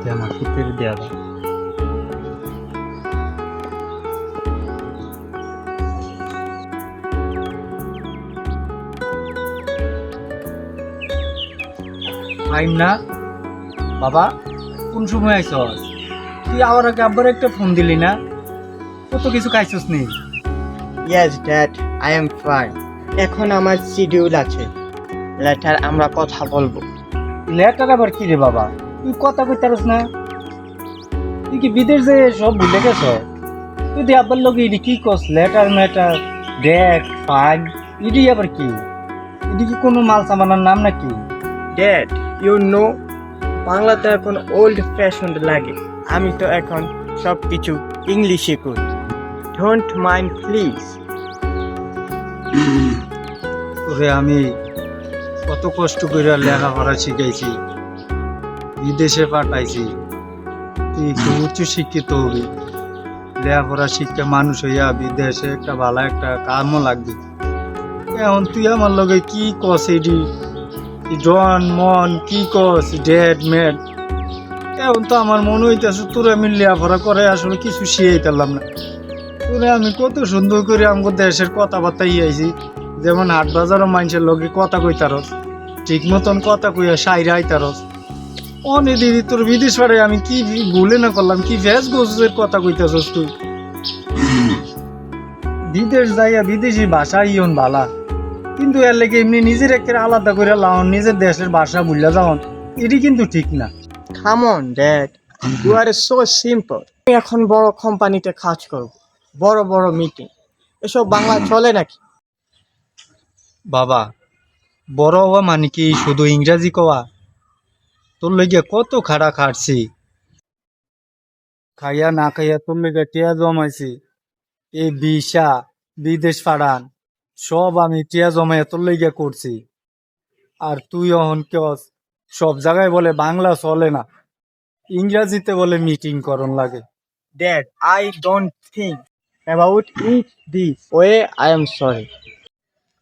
দেখি আমার পুত্রের দেওয়া যায়। টাইম না বাবা, কোন সময় আইসস? তুই আবার আগে আব্বার একটা ফোন দিলি না? কত কিছু খাইছস নি? Yes dad, I am fine. এখন আমার শিডিউল আছে, লেটার আমরা কথা বলবো। লেটার আবার কি রে বাবা? তুই কথা কইতারস না? তুই কি বিদেশ যে সব ভুলে গেছ? তুই দি আব্বার লগে ইডি কি কস? লেটার ম্যাটার দেখ ফাইন, ইডি আবার কি? ইডি কি কোনো মাল সামানের নাম নাকি? ড্যাড, ইউ নো, বাংলাতে এখন ওল্ড ফ্যাশন লাগে। আমি তো এখন সব কিছু ইংলিশে করি। Don't mind please. তোরে আমি কত কষ্ট করে লেখাপড়া শিখাইছি, বিদেশে পাঠাইছি, তুই একটু উচ্চ শিক্ষিত হবি, লেখাপড়া শিক্ষা মানুষ হইয়া বিদেশে একটা ভালো একটা কামও লাগবে। এখন তুই আমার লগে কি কস? এডি জন মন কি কস? ডেড মেড, এখন তো আমার মনে হইতেছে তোরে আমি লেখাপড়া করে আসলে কিছু শিখাইতাম না। তোরে আমি কত সুন্দর করে আমাকে দেশের কথাবার্তা আইছি, যেমন হাট বাজারও মানুষের লগে কথা কইতারস, ঠিক মতন কথা কইয়া সাইরা আইতারস। অনে দিদি তোর বিদেশ পাড়ে আমি কি ভুলে না করলাম, কি ভেজ গোসের কথা কইতাছস তুই? বিদেশ যাইয়া বিদেশি ভাষা ইয়ন ভালা, কিন্তু এর লেগে এমনি নিজের একটা আলাদা করে লাউন, নিজের দেশের ভাষা ভুলে যাওন, এটি কিন্তু ঠিক না। Come on dad, you are so simple. আমি এখন বড় কোম্পানিতে কাজ করব, বড় বড় মিটিং, এসব বাংলা চলে নাকি? বাবা, বড় হওয়া মানে কি শুধু ইংরাজি কওয়া? তোর লেগে কত খাড়া খাটছি, খাইয়া না খাইয়া তোর লেগে টিয়া জমাইছি, এই ভিসা বিদেশ পাঠান সব আমি টিয়া জমাইয়া তোর লেগে করছি। আর তুই অহন কেস সব জায়গায় বলে বাংলা চলে না, ইংরাজিতে বলে মিটিং করন লাগে। Dad, I don't think about it this way. I am sorry.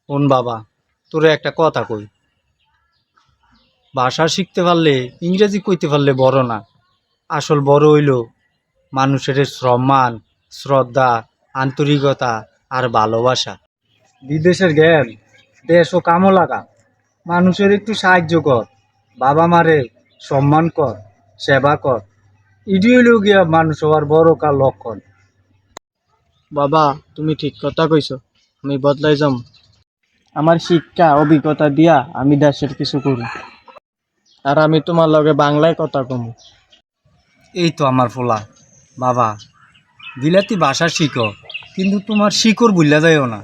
কোন বাবা, তোরে একটা কথা কই, ভাষা শিখতে পারলে ইংরেজি কইতে পারলে বড় না, আসল বড় হইল মানুষের সম্মান, শ্রদ্ধা, আন্তরিকতা আর ভালোবাসা। বিদেশের জ্ঞান দেশ ও কামও লাগা, মানুষের একটু সাহায্য কর, বাবা মারে সম্মান কর, সেবা কর, ইডি হইল গিয়া মানুষ হওয়ার বড় কার লক্ষণ। বাবা, তুমি ঠিক কথা কইছো। আমি বদলাই যাম। আমার শিক্ষা অভিজ্ঞতা দিয়া আমি দেশের কিছু করি। আর আমি তোমার লগে বাংলায় কথা কমু। এই তো আমার ফোলা, বাবা বিলাতি ভাষা শিখো, কিন্তু তোমার শিকড় ভুলা যাইও না,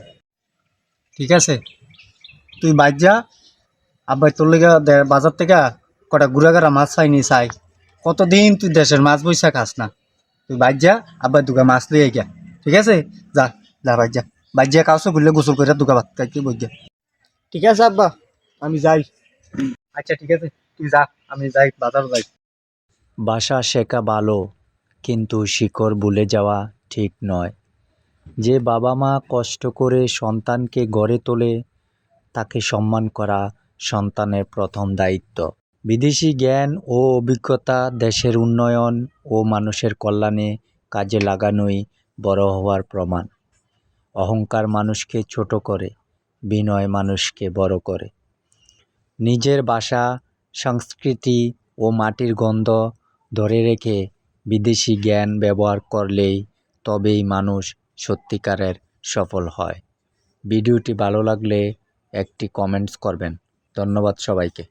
ঠিক আছে? তুই বাইর যা, আব্বাই তোর লেগে বাজার থেকে কটা গুড়াগাড়া মাছ চাইনি চাই, কতদিন তুই দেশের মাছ বইসা খাস না। তুই বাইর যা, আব্বাই দুগা মাছ লইয়া গিয়া, ঠিক আছে? যা যা বাইর যা, বাইর যা কাউসে ঘুরলে গোসল করে দুগা ভাত খাইতে বই গিয়া। ঠিক আছে আব্বা, আমি যাই। আচ্ছা ঠিক আছে, তুই যা, আমি যাই বাজার যাই। ভাষা শেখা ভালো, কিন্তু শিকড় ভুলে যাওয়া ঠিক নয়। যে বাবা মা কষ্ট করে সন্তানকে গড়ে তোলে, তাকে সম্মান করা সন্তানের প্রথম দায়িত্ব। বিদেশি জ্ঞান ও অভিজ্ঞতা দেশের উন্নয়ন ও মানুষের কল্যাণে কাজে লাগানোই বড় হওয়ার প্রমাণ। অহংকার মানুষকে ছোট করে, বিনয় মানুষকে বড় করে। নিজের ভাষা, সংস্কৃতি ও মাটির গন্ধ ধরে রেখে বিদেশি জ্ঞান ব্যবহার করলেই তবেই মানুষ সত্যিকারের সফল হয়। ভিডিওটি ভালো লাগলে একটি কমেন্টস করবেন। ধন্যবাদ সবাইকে।